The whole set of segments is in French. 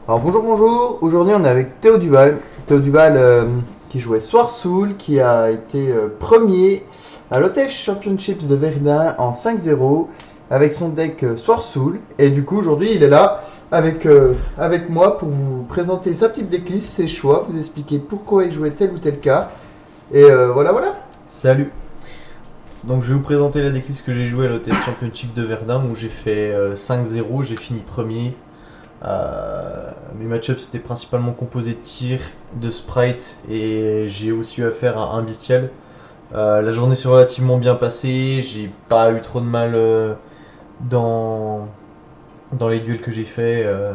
Alors bonjour, bonjour. Aujourd'hui on est avec Théo Duval. Théo Duval qui jouait Soir Soul, qui a été premier à l'Hotech Championships de Verdun en 5-0 avec son deck Soir Soul. Et du coup aujourd'hui il est là avec moi pour vous présenter sa petite decklist, ses choix, vous expliquer pourquoi il jouait telle ou telle carte. Et voilà voilà. Salut. Donc je vais vous présenter la decklist que j'ai joué à l'Hôtel Championship de Verdun où j'ai fait 5-0, j'ai fini premier. Mes match-ups étaient principalement composés de tir, de sprite et j'ai aussi eu affaire à un bestial. La journée s'est relativement bien passée, j'ai pas eu trop de mal dans, dans les duels que j'ai fait. Euh,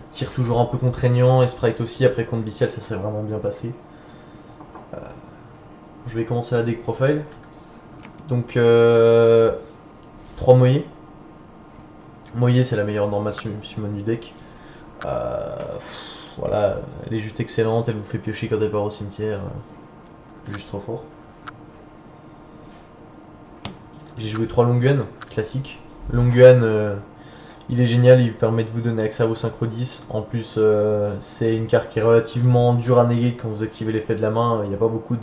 Tir toujours un peu contraignant et sprite aussi, après contre bestial ça s'est vraiment bien passé. Je vais commencer la deck profile. Donc 3 moyens. Moyer c'est la meilleure normale summon du deck. Voilà, elle est juste excellente, elle vous fait piocher quand elle part au cimetière. Juste trop fort. J'ai joué 3 Longuan, classique. Longuan, il est génial, il permet de vous donner accès à vos synchro 10. En plus, c'est une carte qui est relativement dure à néger quand vous activez l'effet de la main. Il n'y a pas beaucoup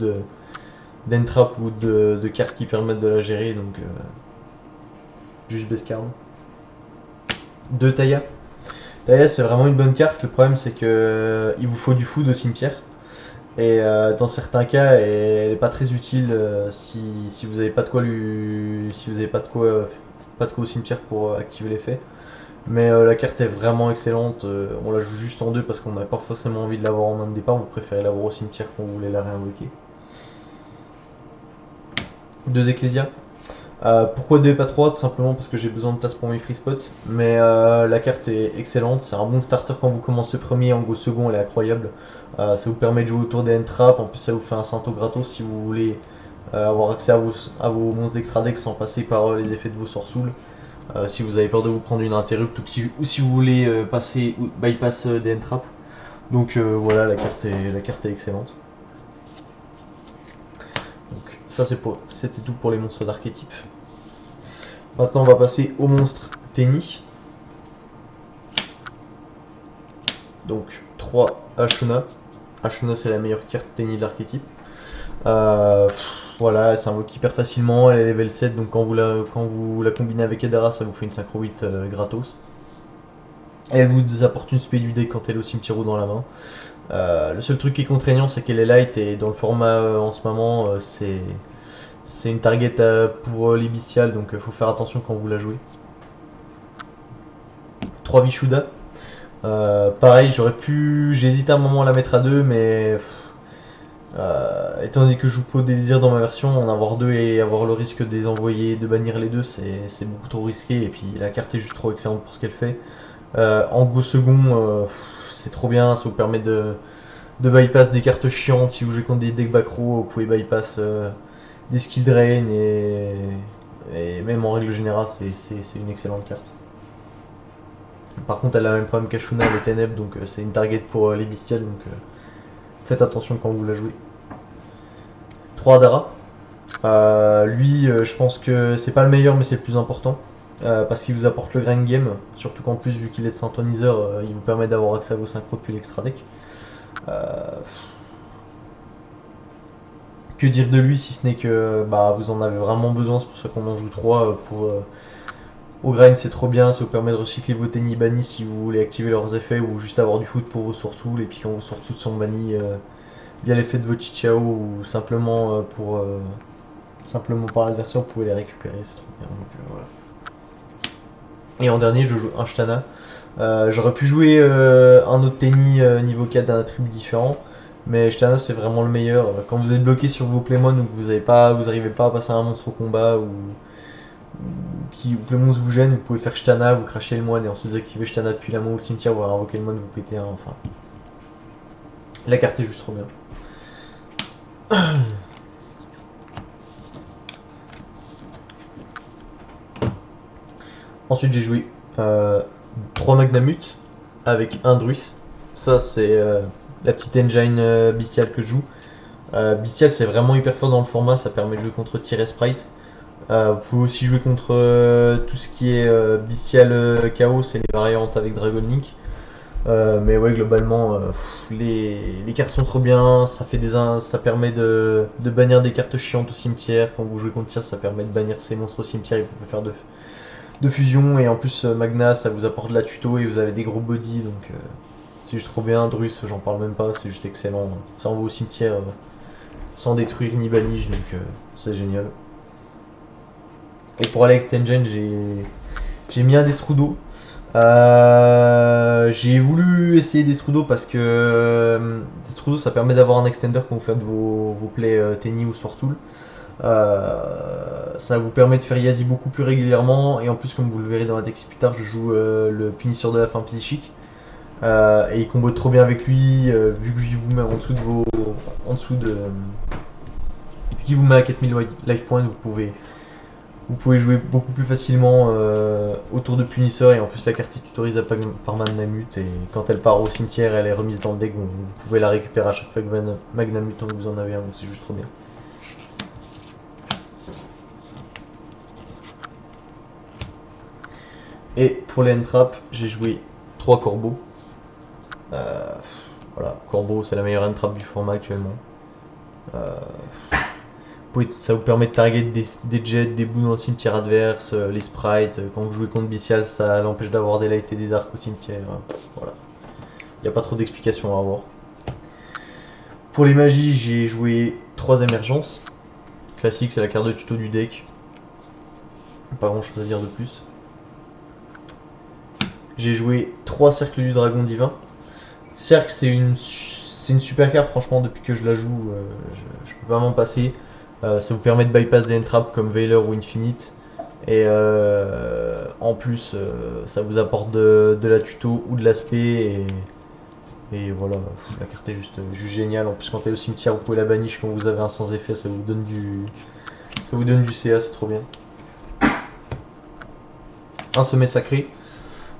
d'entrap ou de cartes qui permettent de la gérer, donc juste base card. 2 Taya. Taya c'est vraiment une bonne carte, le problème c'est que il vous faut du food au cimetière. Et dans certains cas, elle n'est pas très utile si vous n'avez pas de quoi si vous avez pas de quoi au cimetière pour activer l'effet. Mais la carte est vraiment excellente. On la joue juste en deux parce qu'on n'a pas forcément envie de l'avoir en main de départ. Vous préférez l'avoir au cimetière quand vous voulez la réinvoquer. 2 Ecclesia. Pourquoi 2 et pas 3? Tout simplement parce que j'ai besoin de place pour mes free spots. Mais la carte est excellente, c'est un bon starter quand vous commencez premier, en go second elle est incroyable. Ça vous permet de jouer autour des end-traps, en plus ça vous fait un Santo gratos si vous voulez avoir accès à vos monstres d'extra deck sans passer par les effets de vos sorts soul. Si vous avez peur de vous prendre une interrupt ou si vous voulez passer ou bypass des end-traps. Donc voilà, la carte est excellente. Donc ça c'était tout pour les monstres d'archétype. Maintenant on va passer au monstre Tenny. Donc 3 Ashuna. Ashuna c'est la meilleure carte Tenny de l'archétype. Voilà, elle s'invoque hyper facilement, elle est level 7, donc quand vous la combinez avec Edara, ça vous fait une synchro 8 gratos. Elle vous apporte une spé du deck quand elle est au cimetière ou dans la main. Le seul truc qui est contraignant, c'est qu'elle est light et dans le format en ce moment, c'est une target pour les bestiales, donc il faut faire attention quand vous la jouez. 3 Vishuda. Pareil, j'ai hésité un moment à la mettre à 2, mais étant donné que je joue Peau des désirs dans ma version, en avoir 2 et avoir le risque de les envoyer, de bannir les deux, c'est beaucoup trop risqué. Et puis la carte est juste trop excellente pour ce qu'elle fait. En go second, c'est trop bien, ça vous permet de bypass des cartes chiantes. Si vous jouez contre des decks back row, vous pouvez bypass des skill drain et même en règle générale, c'est une excellente carte. Par contre, elle a le même problème qu'Ashuna, elle est ténèbres, donc c'est une target pour les bestiales, donc faites attention quand vous la jouez. 3 Adara. Lui, je pense que c'est pas le meilleur, mais c'est le plus important. Parce qu'il vous apporte le grind game, surtout qu'en plus, vu qu'il est synthoniseur, il vous permet d'avoir accès à vos synchros depuis l'extra deck. Que dire de lui si ce n'est que vous en avez vraiment besoin, c'est pour ça qu'on en joue 3 au grind c'est trop bien, ça vous permet de recycler vos Tenny bannis si vous voulez activer leurs effets ou juste avoir du foot pour vos sword tools, et puis quand vos sword tools sont bannis via l'effet de vos Chichao ou simplement simplement par l'adversaire, vous pouvez les récupérer, c'est trop bien. Donc, voilà. Et en dernier je joue un Shtana. J'aurais pu jouer un autre Tenny niveau 4 d'un attribut différent, mais Shtana c'est vraiment le meilleur. Quand vous êtes bloqué sur vos Playmon ou que vous n'arrivez pas à passer un monstre au combat ou que le monstre vous gêne, vous pouvez faire Shtana, vous crachez le moine et ensuite vous activez Shtana depuis la main ou le cimetière, vous invoquer le moine, vous pétez un, enfin. La carte est juste trop bien. Ensuite j'ai joué 3 Magnamut avec un Druis. Ça c'est la petite engine bestiale que je joue. Bestial c'est vraiment hyper fort dans le format, ça permet de jouer contre tir et sprite. Vous pouvez aussi jouer contre tout ce qui est Bestial Chaos et les variantes avec Dragon Link. Mais ouais, globalement, les cartes sont trop bien. Ça permet de bannir des cartes chiantes au cimetière. Quand vous jouez contre tir, ça permet de bannir ces monstres au cimetière. Et vous pouvez faire de fusion. Et en plus, Magna, ça vous apporte de la tuto et vous avez des gros body. Donc c'est juste trop bien. Drus, j'en parle même pas. C'est juste excellent. Ça envoie au cimetière sans détruire ni banish. Donc c'est génial. Et pour aller Extension, j'ai mis un Destrudo. J'ai voulu essayer Destrudo parce que Destrudo ça permet d'avoir un extender quand vous faites vos plays Tenny ou Swordtool. Ça vous permet de faire Yazi beaucoup plus régulièrement et en plus comme vous le verrez dans la texte plus tard je joue le punisseur de la fin psychique et il combo trop bien avec lui vu qu'il vous met en dessous de vos en dessous de vu qu'il vous met à 4000 life points vous pouvez jouer beaucoup plus facilement autour de punisseur et en plus la carte est tutorisée par Magnamut et quand elle part au cimetière elle est remise dans le deck donc vous pouvez la récupérer à chaque fois que Magnamut tant que vous en avez un donc c'est juste trop bien. Et pour les end-trap j'ai joué 3 corbeaux. Voilà, corbeau c'est la meilleure end-trap du format actuellement. Ça vous permet de target des jets, des bouts dans le cimetière adverse, les sprites. Quand vous jouez contre Bestial, ça l'empêche d'avoir des lights et des arcs au cimetière. Voilà. Il n'y a pas trop d'explications à avoir. Pour les magies, j'ai joué 3 émergences. Classique, c'est la carte de tuto du deck. Pas grand chose à dire de plus. J'ai joué 3 cercles du dragon divin. Cercle, c'est une super carte, franchement, depuis que je la joue, je peux pas m'en passer. Ça vous permet de bypass des entraps comme Veiler ou Infinite. Et en plus, ça vous apporte de la tuto ou de l'aspect. Et voilà, la carte est juste géniale. En plus, quand elle est au cimetière, vous pouvez la banish quand vous avez un sans effet. Ça vous donne du CA, c'est trop bien. Un sommet sacré.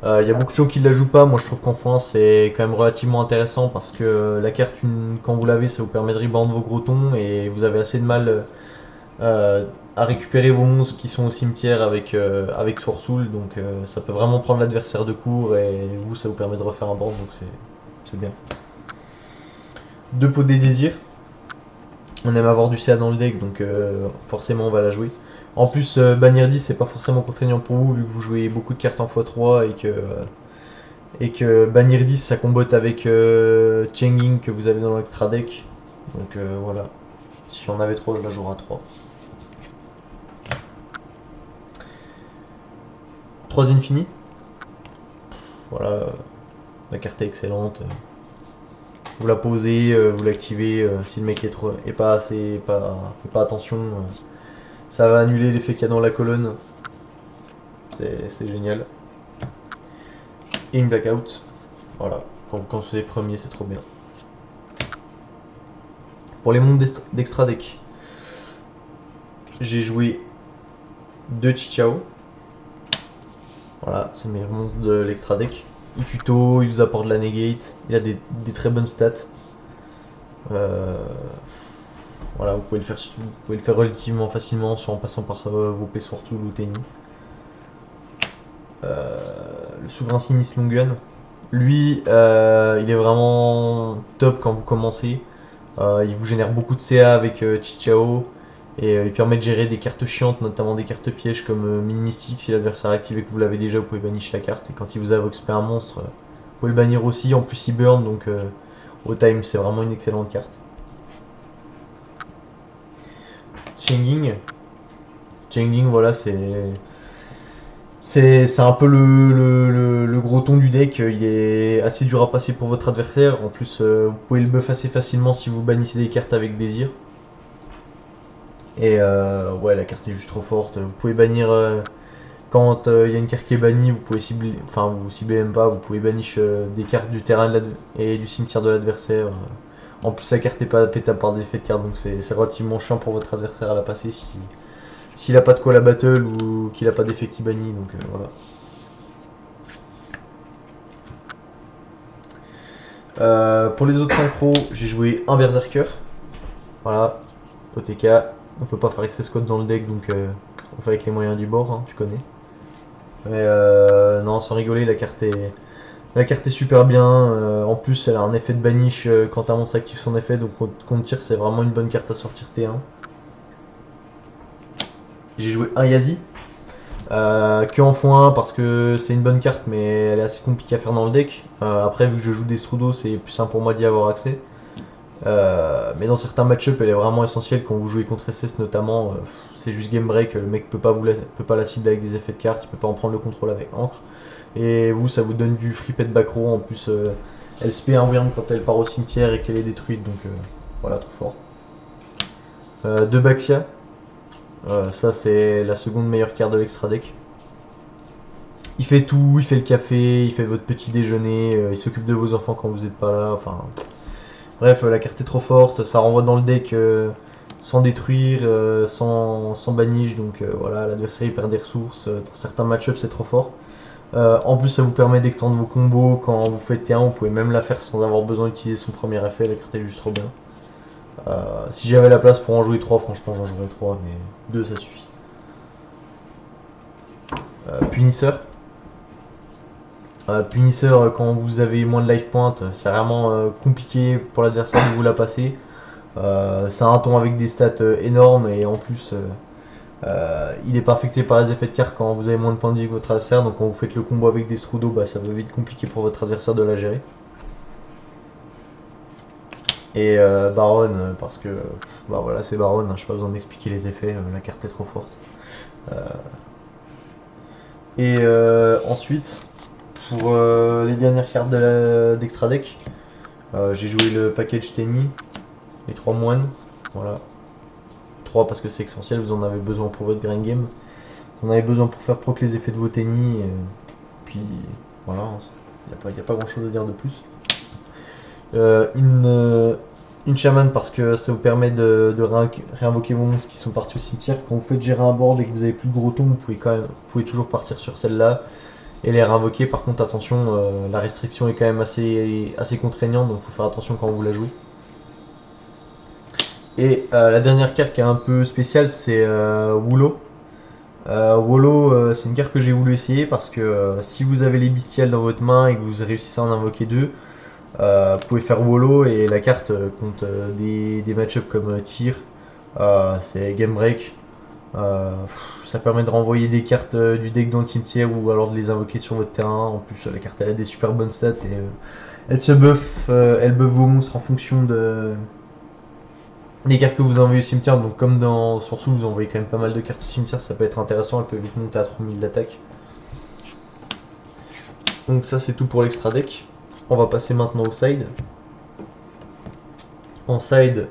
Il y a beaucoup de gens qui ne la jouent pas, moi je trouve qu'en x1 c'est quand même relativement intéressant parce que la carte quand vous l'avez ça vous permet de rebound vos grotons et vous avez assez de mal à récupérer vos monstres qui sont au cimetière avec Swordtool donc ça peut vraiment prendre l'adversaire de court et vous ça vous permet de refaire un board donc c'est bien. 2 pots des désirs. On aime avoir du CA dans le deck donc forcément on va la jouer. En plus, bannir 10 c'est pas forcément contraignant pour vous vu que vous jouez beaucoup de cartes en x3 et que bannir 10 ça combotte avec Changing que vous avez dans l'extra deck. Donc voilà, si on avait 3 je la jouerai à 3. 3 infini. Voilà, la carte est excellente. Vous la posez, vous l'activez, si le mec est pas assez, fait pas attention. Ça va annuler l'effet qu'il y a dans la colonne. C'est génial. Et une blackout. Voilà. Quand vous êtes premier, c'est trop bien. Pour les mondes d'extra deck, j'ai joué 2 Chichao. Voilà, c'est le meilleur monstre de l'extra deck. Il tuto, il vous apporte de la negate, il a des très bonnes stats. Voilà, vous pouvez le faire relativement facilement soit en passant par vos P Swordtool ou Tenny. Le souverain sinistre Longun, lui, il est vraiment top quand vous commencez. Il vous génère beaucoup de CA avec Chichao et il permet de gérer des cartes chiantes, notamment des cartes pièges comme Mine Mystique. Si l'adversaire est activé et que vous l'avez déjà, vous pouvez banish la carte. Et quand il vous a voxpé un monstre, vous pouvez le bannir aussi. En plus, il burn donc au time, c'est vraiment une excellente carte. Changing, voilà, c'est un peu le gros ton du deck. Il est assez dur à passer pour votre adversaire. En plus, vous pouvez le buff assez facilement si vous bannissez des cartes avec désir. Et ouais, la carte est juste trop forte. Vous pouvez bannir quand il y a une carte qui est bannie. Vous pouvez cibler, enfin vous ciblez même pas. Vous pouvez banish des cartes du terrain et du cimetière de l'adversaire. En plus, sa carte est pas pétable par des effets de carte, donc c'est relativement chiant pour votre adversaire à la passer s'il a pas de quoi la battle ou qu'il a pas d'effet qui bannit. Donc voilà. Pour les autres synchros, j'ai joué un Berserker. Voilà, OTK. On peut pas faire access code dans le deck, donc on fait avec les moyens du bord, hein, tu connais. Mais non, sans rigoler, la carte La carte est super bien, en plus elle a un effet de banish quand ta montre active son effet, donc contre tir c'est vraiment une bonne carte à sortir T1. J'ai joué un Yazi, que en x1 parce que c'est une bonne carte mais elle est assez compliquée à faire dans le deck. Après vu que je joue des Strudo c'est plus simple pour moi d'y avoir accès. Mais dans certains match-up elle est vraiment essentielle quand vous jouez contre SS notamment, c'est juste game break, le mec peut pas la cibler avec des effets de cartes, il peut pas en prendre le contrôle avec encre. Et vous, ça vous donne du free pet back row. En plus, elle spé un wyrm quand elle part au cimetière et qu'elle est détruite. Donc voilà, trop fort. De Baxia. Ça, c'est la seconde meilleure carte de l'extra deck. Il fait tout, il fait le café, il fait votre petit déjeuner, il s'occupe de vos enfants quand vous n'êtes pas là. Enfin, bref, la carte est trop forte. Ça renvoie dans le deck sans détruire, sans banish. Donc voilà, l'adversaire il perd des ressources. Dans certains match-ups, c'est trop fort. En plus, ça vous permet d'extendre vos combos. Quand vous faites T1, vous pouvez même la faire sans avoir besoin d'utiliser son premier effet. La carte est juste trop bien. Si j'avais la place pour en jouer 3, franchement, j'en jouerais 3, mais 2 ça suffit. Punisseur. Punisseur, quand vous avez moins de life point, c'est vraiment compliqué pour l'adversaire de vous la passer. C'est un ton avec des stats énormes et en plus. Il est pas affecté par les effets de carte quand vous avez moins de points de vie que votre adversaire, donc quand vous faites le combo avec des Strudo, bah, ça va vite compliquer pour votre adversaire de la gérer. Et Baron, parce que bah voilà, c'est Baron, hein, j'ai pas besoin d'expliquer les effets, la carte est trop forte. Et ensuite, pour les dernières cartes d'extra deck, j'ai joué le package Tenny, les 3 moines, voilà. 3 parce que c'est essentiel, vous en avez besoin pour votre grind game. Vous en avez besoin pour faire proc les effets de vos Tenny. Puis voilà, il n'y a pas grand chose à dire de plus. Une chaman parce que ça vous permet de réinvoquer vos monstres qui sont partis au cimetière. Quand vous faites gérer un board et que vous avez plus de gros tons, vous pouvez toujours partir sur celle-là et les réinvoquer. Par contre, attention, la restriction est quand même assez contraignante, donc il faut faire attention quand vous la jouez. Et la dernière carte qui est un peu spéciale, c'est Woolo. Woolo, c'est une carte que j'ai voulu essayer parce que si vous avez les bestiales dans votre main et que vous réussissez à en invoquer 2, vous pouvez faire Woolo et la carte contre des match-ups comme Tyr, c'est Game Break. Ça permet de renvoyer des cartes du deck dans le cimetière ou alors de les invoquer sur votre terrain. En plus, la carte elle a des super bonnes stats et elle buff vos monstres en fonction des cartes que vous envoyez au cimetière. Donc, comme dans Source, vous envoyez quand même pas mal de cartes au cimetière, ça peut être intéressant. Elle peut vite monter à 3000 d'attaque. Donc, ça, c'est tout pour l'extra deck. On va passer maintenant au side. En side,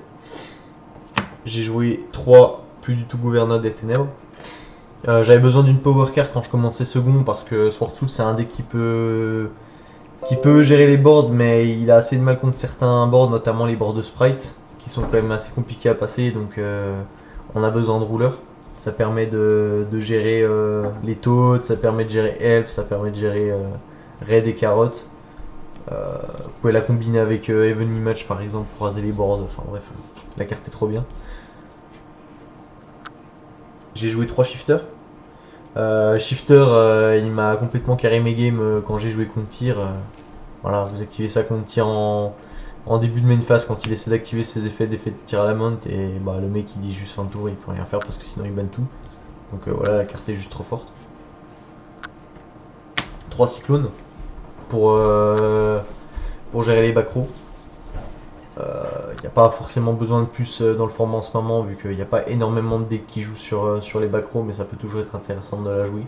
j'ai joué 3 plus du tout gouverneur des ténèbres. J'avais besoin d'une power card quand je commençais second parce que Swordsoul c'est un deck qui peut gérer les boards, mais il a assez de mal contre certains boards, notamment les boards de sprite qui sont quand même assez compliqués à passer, donc on a besoin de rouleurs. Ça permet de gérer les tautes, ça permet de gérer elf, ça permet de gérer raid et carottes. Vous pouvez la combiner avec Heavenly Match par exemple pour raser les boards, enfin bref, la carte est trop bien. J'ai joué 3 shifters. Shifter, il m'a complètement carré mes games quand j'ai joué contre Tyr. Voilà, vous activez ça contre Tyr en début de main phase quand il essaie d'activer ses effets d'effet de tir à la mount et bah, le mec il dit juste fin de tour, il peut rien faire parce que sinon il banne tout. Donc voilà, la carte est juste trop forte. 3 cyclones pour gérer les back rows. Il n'y a pas forcément besoin de plus dans le format en ce moment vu qu'il n'y a pas énormément de decks qui jouent sur les back rows, mais ça peut toujours être intéressant de la jouer.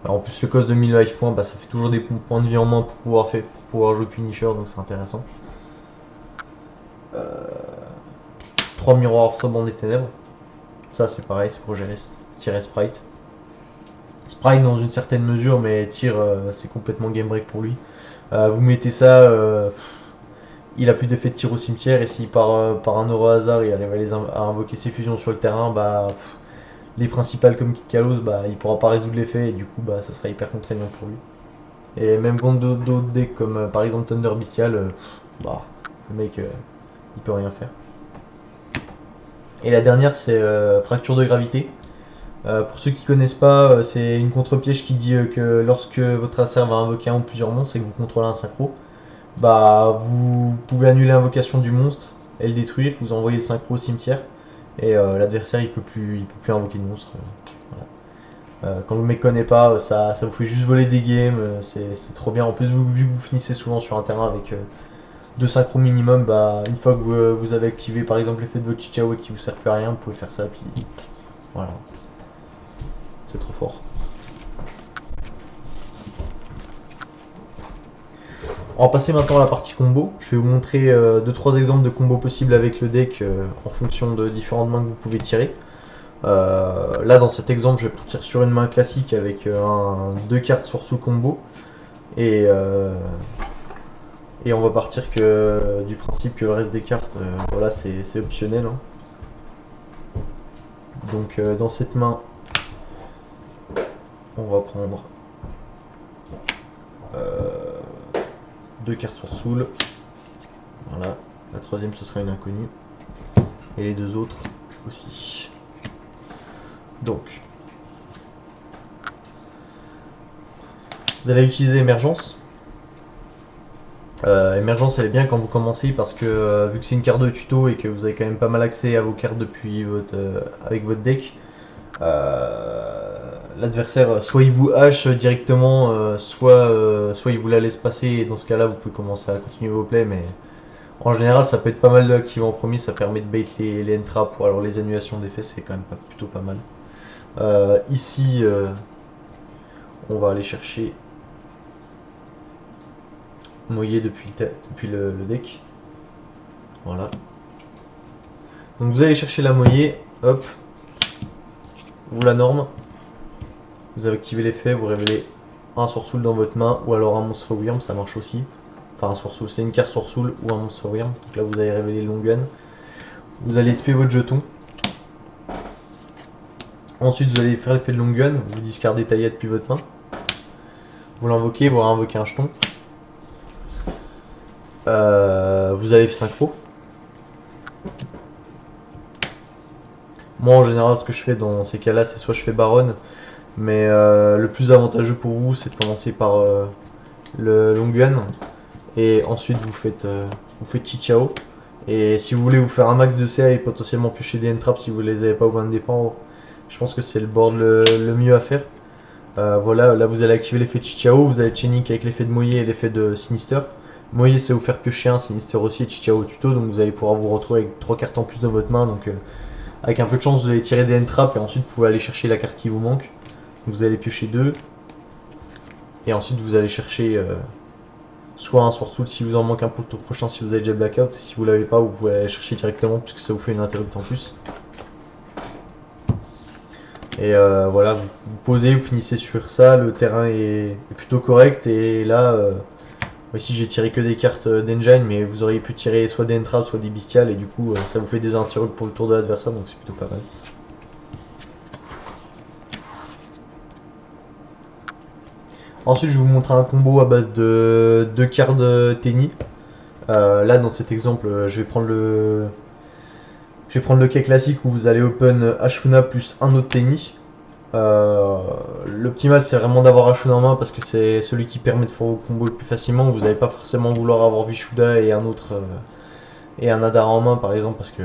Alors, en plus le cost de 1000 life points, bah, ça fait toujours des points de vie en moins pour pouvoir jouer Punisher, donc c'est intéressant. 3 miroirs Orphan des ténèbres. Ça c'est pareil, c'est pour gérer Tyr et Sprite. Sprite dans une certaine mesure, mais Tyr c'est complètement game break pour lui. Vous mettez ça, il a plus d'effet de tir au cimetière et s'il part par un euro hasard il arrive à invoquer ses fusions sur le terrain, bah les principales comme Kid Kalos, bah il pourra pas résoudre l'effet et du coup bah ça sera hyper contraignant pour lui. Et même contre d'autres decks comme par exemple Thunder Bestial, bah le mec il peut rien faire. Et la dernière c'est Fracture de gravité. Pour ceux qui connaissent pas, c'est une contre-piège qui dit que lorsque votre adversaire va invoquer un ou plusieurs monstres et que vous contrôlez un synchro, bah vous pouvez annuler l'invocation du monstre et le détruire, vous envoyez le synchro au cimetière et l'adversaire il peut plus invoquer de monstre. Quand le mec connaît pas, ça vous fait juste voler des games, c'est trop bien. En plus, vu que vous finissez souvent sur un terrain avec deux synchros minimum, bah une fois que vous avez activé par exemple l'effet de votre Chichao et qui vous sert plus à rien, vous pouvez faire ça, puis voilà. C'est trop fort. On va passer maintenant à la partie combo. Je vais vous montrer 2-3 exemples de combos possibles avec le deck en fonction de différentes mains que vous pouvez tirer. Là dans cet exemple je vais partir sur une main classique avec 2 cartes sur sous combo et on va partir du principe que le reste des cartes voilà c'est optionnel hein. Donc dans cette main on va prendre 2 cartes sur soul, voilà, la troisième ce sera une inconnue et les deux autres aussi. Donc vous allez utiliser émergence. Émergence elle est bien quand vous commencez parce que vu que c'est une carte de tuto et que vous avez quand même pas mal accès à vos cartes depuis avec votre deck, l'adversaire soit il vous hache directement, soit il vous la laisse passer et dans ce cas là vous pouvez commencer à continuer vos plays, mais en général ça peut être pas mal de activer en premier, ça permet de bait les end-traps ou alors les annulations d'effets, c'est quand même plutôt pas mal. Ici on va aller chercher Moyer depuis le deck. Voilà. Donc vous allez chercher la Moyer, hop, vous la norme, vous avez activé l'effet, vous révélez un Source Soul dans votre main ou alors un monstre Wyrm, ça marche aussi. Enfin un Source Soul, c'est une carte Source Soul ou un monstre Wyrm. Donc là vous allez révéler le long gun. Vous allez spé votre jeton. Ensuite vous allez faire l'effet de long gun, vous discardez Taïa depuis votre main. Vous l'invoquez, vous réinvoquez un jeton. Vous avez synchro. Moi en général ce que je fais dans ces cas là c'est soit je fais baronne, mais le plus avantageux pour vous c'est de commencer par le long gun et ensuite vous faites Chichao, et si vous voulez vous faire un max de CA et potentiellement piocher des end-traps si vous les avez pas au point de départ, je pense que c'est le board le mieux à faire. Voilà, là vous allez activer l'effet de Chichao, vous allez chaining avec l'effet de Moyer et l'effet de Sinister. Moyer c'est vous faire piocher un, Sinister aussi et Chichao au tuto, donc vous allez pouvoir vous retrouver avec 3 cartes en plus dans votre main, donc avec un peu de chance vous allez tirer des end-traps et ensuite vous pouvez aller chercher la carte qui vous manque. Donc, vous allez piocher 2 et ensuite vous allez chercher soit un Sword Soul si vous en manque un pour le tour prochain si vous avez déjà blackout, si vous l'avez pas vous pouvez aller chercher directement puisque ça vous fait une interrupt en plus. Et voilà, vous posez, vous finissez sur ça, le terrain est plutôt correct et là ici j'ai tiré que des cartes d'engine, mais vous auriez pu tirer soit des entraves soit des bestiales et du coup ça vous fait des interrupts pour le tour de l'adversaire, donc c'est plutôt pas mal. Ensuite je vais vous montrer un combo à base de 2 cartes de Tenny. Là dans cet exemple je vais prendre le cas classique où vous allez open Ashuna plus un autre Tenny. L'optimal c'est vraiment d'avoir Ashuna en main parce que c'est celui qui permet de faire vos combos le plus facilement. Vous n'allez pas forcément vouloir avoir Vishuda et un autre et un Adara en main par exemple parce que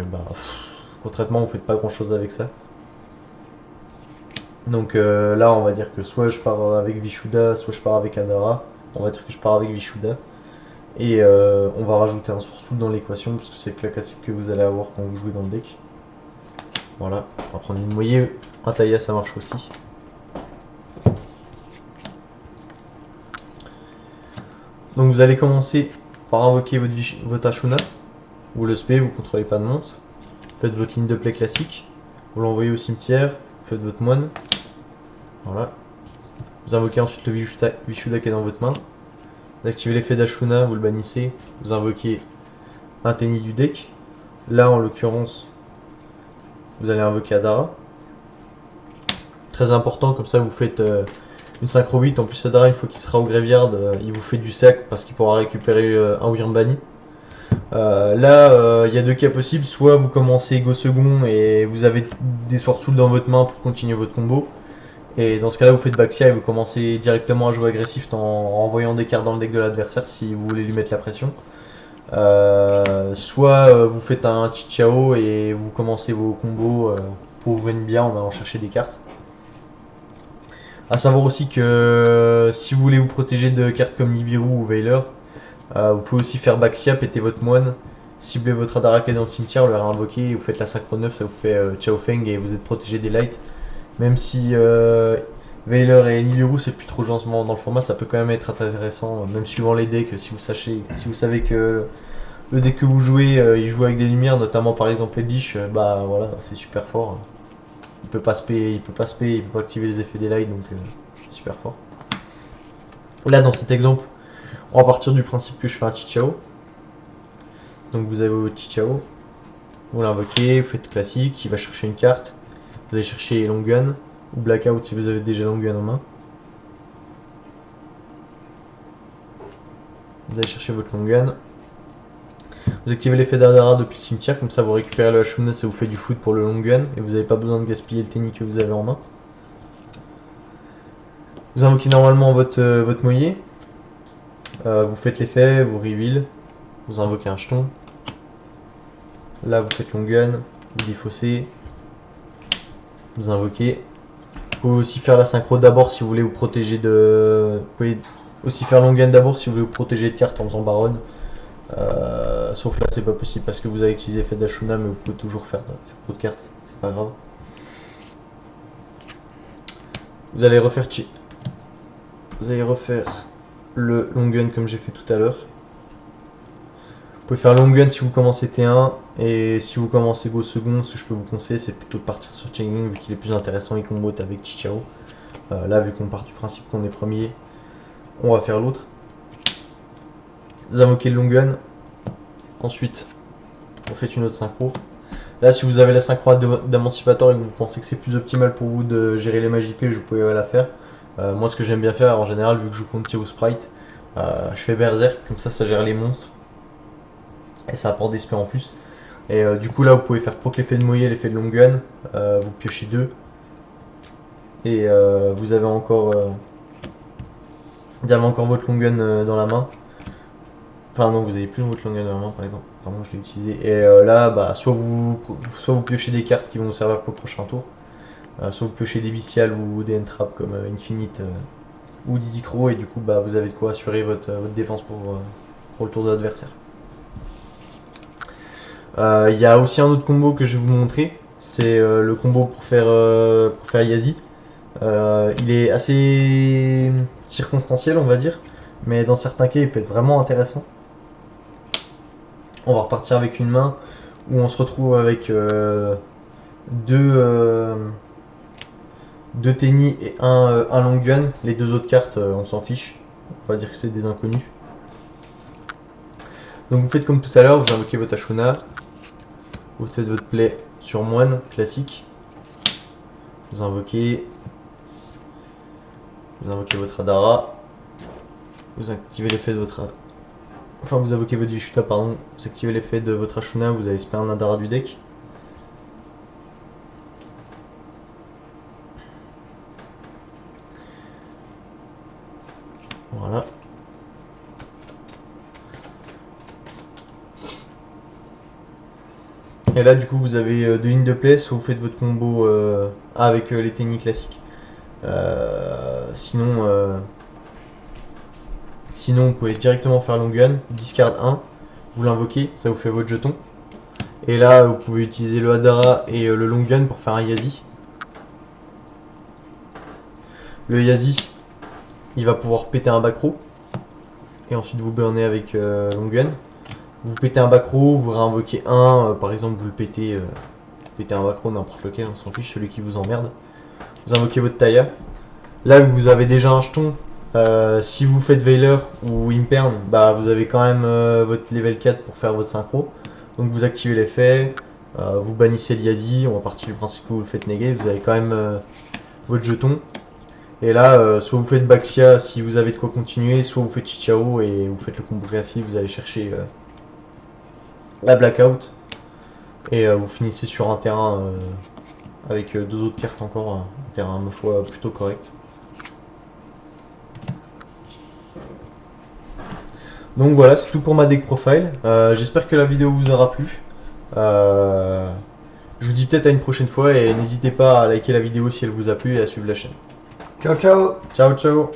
concrètement vous faites pas grand chose avec ça. Donc là on va dire que soit je pars avec Vishuda, soit je pars avec Adara. On va dire que je pars avec Vishuda. Et on va rajouter un Source Soul dans l'équation parce que c'est le classique que vous allez avoir quand vous jouez dans le deck. Voilà, on va prendre une Moyer, un Taïa ça marche aussi. Donc vous allez commencer par invoquer votre Ashuna. Vous le spé, vous contrôlez pas de monstre. Faites votre ligne de play classique. Vous l'envoyez au cimetière, vous faites votre moine. Voilà. Vous invoquez ensuite le Vishuda qui est dans votre main. Vous activez l'effet d'Ashuna, vous le bannissez. Vous invoquez un Tenny du deck. Là en l'occurrence, vous allez invoquer Adara. Très important, comme ça vous faites une synchro 8. En plus Adara une fois qu'il sera au graveyard, il vous fait du sac parce qu'il pourra récupérer un Wyrm banni. Là, il y a deux cas possibles. Soit vous commencez go second et vous avez des Sword Soul dans votre main pour continuer votre combo. Et dans ce cas-là, vous faites Baxia et vous commencez directement à jouer agressif en envoyant des cartes dans le deck de l'adversaire si vous voulez lui mettre la pression. Soit vous faites un Chichao et vous commencez vos combos pour vous venir bien en allant chercher des cartes. A savoir aussi que si vous voulez vous protéger de cartes comme Nibiru ou Veiler, vous pouvez aussi faire Baxia, péter votre moine, cibler votre Adara qui est dans le cimetière, le réinvoquer, vous faites la synchro 9, ça vous fait Chao Feng et vous êtes protégé des lights. Même si Veiler et Nibiru c'est plus trop gentil dans le format, ça peut quand même être intéressant, même suivant les decks, si vous savez que le deck que vous jouez, il joue avec des lumières, notamment par exemple les Dish, bah voilà, c'est super fort. Il peut pas spé, il peut pas activer les effets des lights, donc c'est super fort. Là dans cet exemple, on va partir du principe que je fais un Chichao. Donc vous avez votre Chichao, vous l'invoquez, vous faites classique, il va chercher une carte, vous allez chercher Long Gun ou Blackout si vous avez déjà Long Gun en main. Vous allez chercher votre Long Gun. Vous activez l'effet d'Adara depuis le cimetière, comme ça vous récupérez le Hashuna, ça vous fait du foot pour le Long Gun et vous n'avez pas besoin de gaspiller le Tenny que vous avez en main. Vous invoquez normalement votre Moyer. Vous faites l'effet, vous reveal, vous invoquez un jeton. Là vous faites Long Gun, vous défaussez, vous invoquez. Vous pouvez aussi faire la synchro d'abord si vous voulez vous protéger de. Vous pouvez aussi faire Long Gun d'abord si vous voulez vous protéger de cartes en faisant Baronne. Sauf là c'est pas possible parce que vous avez utilisé l'effet d'Ashuna, mais vous pouvez toujours faire d'autres cartes, c'est pas grave. Vous allez refaire le Long Gun comme j'ai fait tout à l'heure. Vous pouvez faire Long Gun si vous commencez T1 et si vous commencez Go second, ce que je peux vous conseiller c'est plutôt de partir sur Changing vu qu'il est plus intéressant et combo avec Chichao. Là vu qu'on part du principe qu'on est premier, on va faire l'autre. Vous invoquez le Long Gun, ensuite vous faites une autre synchro. Là si vous avez la synchro d'Emancipator et que vous pensez que c'est plus optimal pour vous de gérer les magies P, je pouvais la faire. Moi ce que j'aime bien faire en général vu que je joue contre Tiro Sprite, je fais Berserk, comme ça gère les monstres. Et ça apporte des spells en plus. Et du coup là vous pouvez faire proc l'effet de Moyer, l'effet de Long Gun, vous piochez 2. Et vous avez encore votre Long Gun dans la main. Enfin non, vous avez plus votre Long Gun dans la main par exemple. Pardon, je l'ai utilisé. Et là, bah, soit vous piochez des cartes qui vont vous servir pour le prochain tour. Soit vous piochez des Bestiales ou des Entrap comme Infinite ou Didicro. Et du coup, bah, vous avez de quoi assurer votre défense pour le tour de l'adversaire. Il y a aussi un autre combo que je vais vous montrer. C'est le combo pour faire Yazi. Il est assez circonstanciel, on va dire. Mais dans certains cas, il peut être vraiment intéressant. On va repartir avec une main où on se retrouve avec deux Tenny et un Long Gun. Les deux autres cartes, on s'en fiche. On va dire que c'est des inconnus. Donc vous faites comme tout à l'heure, vous invoquez votre Ashuna. Vous faites votre play sur moine, classique. Vous invoquez votre Adara. Vous activez l'effet de votre... Enfin, vous invoquez votre Vishuta, pardon. Vous activez l'effet de votre Ashuna, vous avez spare un Adara du deck. Voilà. Et là, du coup, vous avez deux lignes de play, soit vous faites votre combo avec les Tenny classiques. Sinon, vous pouvez directement faire Long Gun, discard 1, vous l'invoquez, ça vous fait votre jeton. Et là, vous pouvez utiliser le Adara et le Long Gun pour faire un Yazi. Le Yazi, il va pouvoir péter un backrow. Et ensuite vous burnez avec Long Gun. Vous pétez un backrow, vous réinvoquez un, par exemple vous le pétez, un backrow, n'importe lequel, on s'en fiche, celui qui vous emmerde. Vous invoquez votre Taya. Là vous avez déjà un jeton. Si vous faites Veiler ou Impern, bah, vous avez quand même votre level 4 pour faire votre synchro. Donc vous activez l'effet, vous bannissez l'Yazi, on va partir du principe que vous le faites néguer, vous avez quand même votre jeton. Et là, soit vous faites Baxia si vous avez de quoi continuer, soit vous faites Chichao et vous faites le combo classique, vous allez chercher la blackout. Et vous finissez sur un terrain avec deux autres cartes encore, un terrain ma foi plutôt correct. Donc voilà, c'est tout pour ma deck profile. J'espère que la vidéo vous aura plu. Je vous dis peut-être à une prochaine fois et n'hésitez pas à liker la vidéo si elle vous a plu et à suivre la chaîne. Ciao ciao. Ciao ciao.